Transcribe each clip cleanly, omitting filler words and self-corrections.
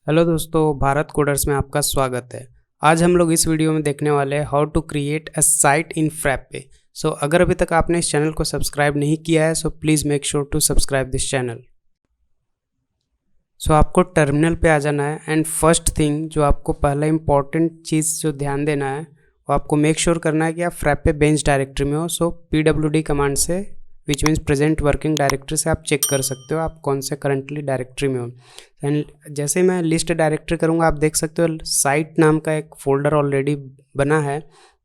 Hello दोस्तों, Bharat coders में आपका स्वागत है। आज हम लोग इस वीडियो में देखने वाले हैं how to create a site in Frappe. So अगर अभी तक आपने इस चैनल को सब्सक्राइब नहीं किया है so please make sure to subscribe this channel. So आपको टर्मिनल पे आ जाना है एंड फर्स्ट थिंग जो आपको पहला इंपॉर्टेंट चीज़ जो ध्यान देना है वो आपको मेक श्योर करना है कि आप फ्रैप्पे बेंच डायरेक्टरी में हो। सो PWD कमांड से which means present working directory से आप चेक कर सकते हो आप कौन से करंटली डायरेक्टरी में हो। एंड जैसे मैं लिस्ट डायरेक्टरी करूँगा आप देख सकते हो साइट नाम का एक फ़ोल्डर ऑलरेडी बना है।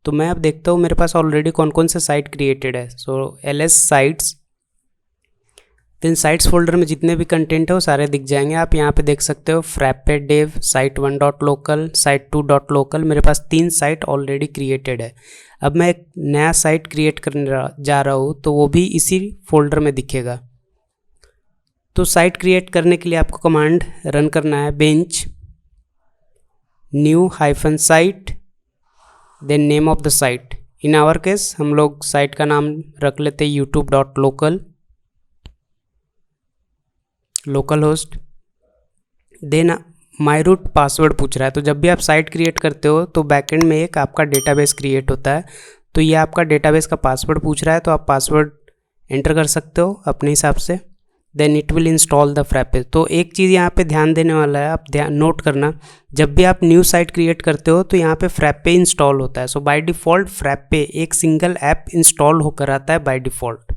तो मैं अब देखता हूँ मेरे पास ऑलरेडी कौन कौन से साइट क्रिएटेड है। सो LS साइट्स, तो साइट्स फोल्डर में जितने भी कंटेंट है वो सारे दिख जाएंगे। आप यहाँ पे देख सकते हो फ्रैप्पे डेव, site1.local, site2.local। मेरे पास 3 साइट ऑलरेडी क्रिएटेड है। अब मैं एक नया साइट क्रिएट करने जा रहा हूँ तो वो भी इसी फोल्डर में दिखेगा। तो साइट क्रिएट करने के लिए आपको कमांड रन करना है bench new -site then name of the site. In our case हम लोग साइट का नाम रख लेते हैं youtube.local, local host. Then my root password पूछ रहा है। तो जब भी आप साइट क्रिएट करते हो तो बैकएंड में एक आपका डेटाबेस क्रिएट होता है। तो ये आपका डेटाबेस का पासवर्ड पूछ रहा है तो आप पासवर्ड एंटर कर सकते हो अपने हिसाब से। Then it will install the Frappe. तो एक चीज़ यहाँ पे ध्यान देने वाला है, आप ध्यान नोट करना, जब भी आप न्यू साइट क्रिएट करते हो तो यहाँ पे फ्रैप्पे इंस्टॉल होता है। सो बाय डिफ़ॉल्ट फ्रैप्पे एक सिंगल ऐप इंस्टॉल होकर आता है by default.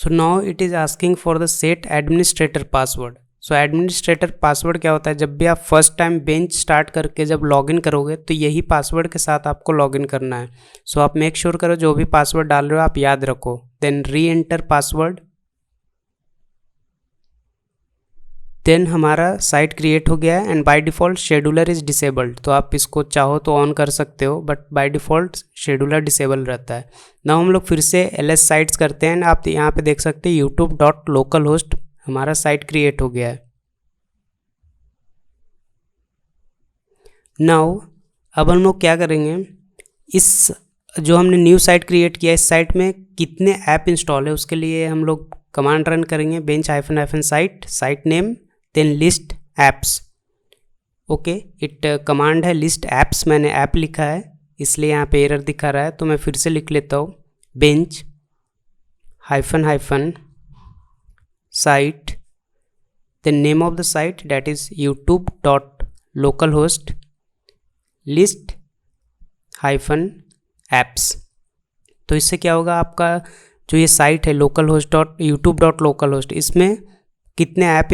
So now it is asking for the set administrator password। So administrator password क्या होता है, जब भी आप फर्स्ट टाइम बेंच स्टार्ट करके जब लॉगिन करोगे तो यही पासवर्ड के साथ आपको लॉगिन करना है। सो आप मेक श्योर करो जो भी पासवर्ड डाल रहे हो आप याद रखो। Then reenter password. Then हमारा साइट क्रिएट हो गया है and by default scheduler is disabled. तो आप इसको चाहो तो ऑन कर सकते हो but by default scheduler disable रहता है ना। हम लोग फिर से LS साइट्स करते हैं। आप यहाँ पे देख सकते हैं youtube.localhost हमारा साइट क्रिएट हो गया है। नाउ अब हम लोग क्या करेंगे, इस जो हमने न्यू साइट क्रिएट किया इस साइट में कितने ऐप इंस्टॉल है उसके लिए हम लोग कमांड रन करेंगे bench -site, site name then list apps. Okay, it command है लिस्ट ऐप्स, मैंने ऐप लिखा है इसलिए यहाँ पे एरर दिखा रहा है। तो मैं फिर से लिख लेता हूँ bench -site the name of the site that is youtube.localhost list -apps। तो इससे क्या होगा, आपका जो ये साइट है localhost.youtube.localhost इसमें कितने ऐप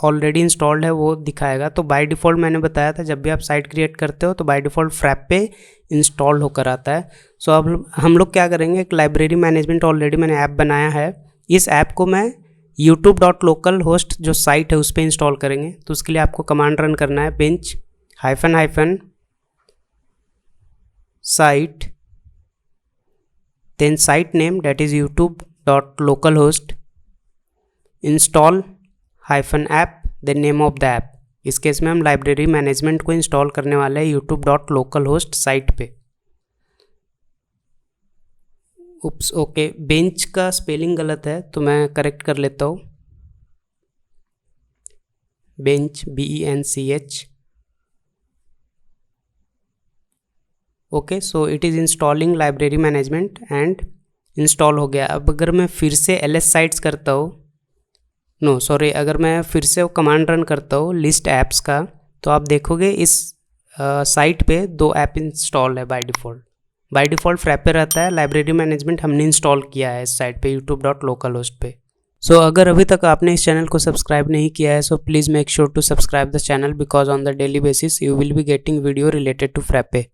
ऑलरेडी इंस्टॉल्ड है वो दिखाएगा। तो बाय डिफ़ॉल्ट मैंने बताया था जब भी आप साइट क्रिएट करते हो तो बाय डिफ़ॉल्ट फ्रैप्पे इंस्टॉल होकर आता है। सो अब हम लोग क्या करेंगे, एक लाइब्रेरी मैनेजमेंट ऑलरेडी मैंने ऐप बनाया है, इस ऐप को मैं youtube.localhost जो साइट है उस पर इंस्टॉल करेंगे। तो उसके लिए आपको कमांड रन करना है bench -site then site name that is youtube.localhost install -app then name of the app. इस केस में हम लाइब्रेरी मैनेजमेंट को इंस्टॉल करने वाले हैं youtube.localhost साइट पे। उप्स, ओके, बेंच का स्पेलिंग गलत है तो मैं करेक्ट कर लेता हूँ, bench BENCH। Okay, so it is installing library management and install हो गया। अब अगर मैं फिर से LS साइट्स करता हूँ, अगर मैं फिर से वो कमांड रन करता हूँ लिस्ट ऐप्स का, तो आप देखोगे इस साइट पे 2 ऐप इंस्टॉल है बाय डिफ़ॉल्ट फ्रैप्पे रहता है। लाइब्रेरी मैनेजमेंट हमने इंस्टॉल किया है इस साइट पे youtube.localhost पे। सो अगर अभी तक आपने इस चैनल को सब्सक्राइब नहीं किया है so please make sure to subscribe the channel because on the daily basis you will be getting video related to फ्रैप्पे।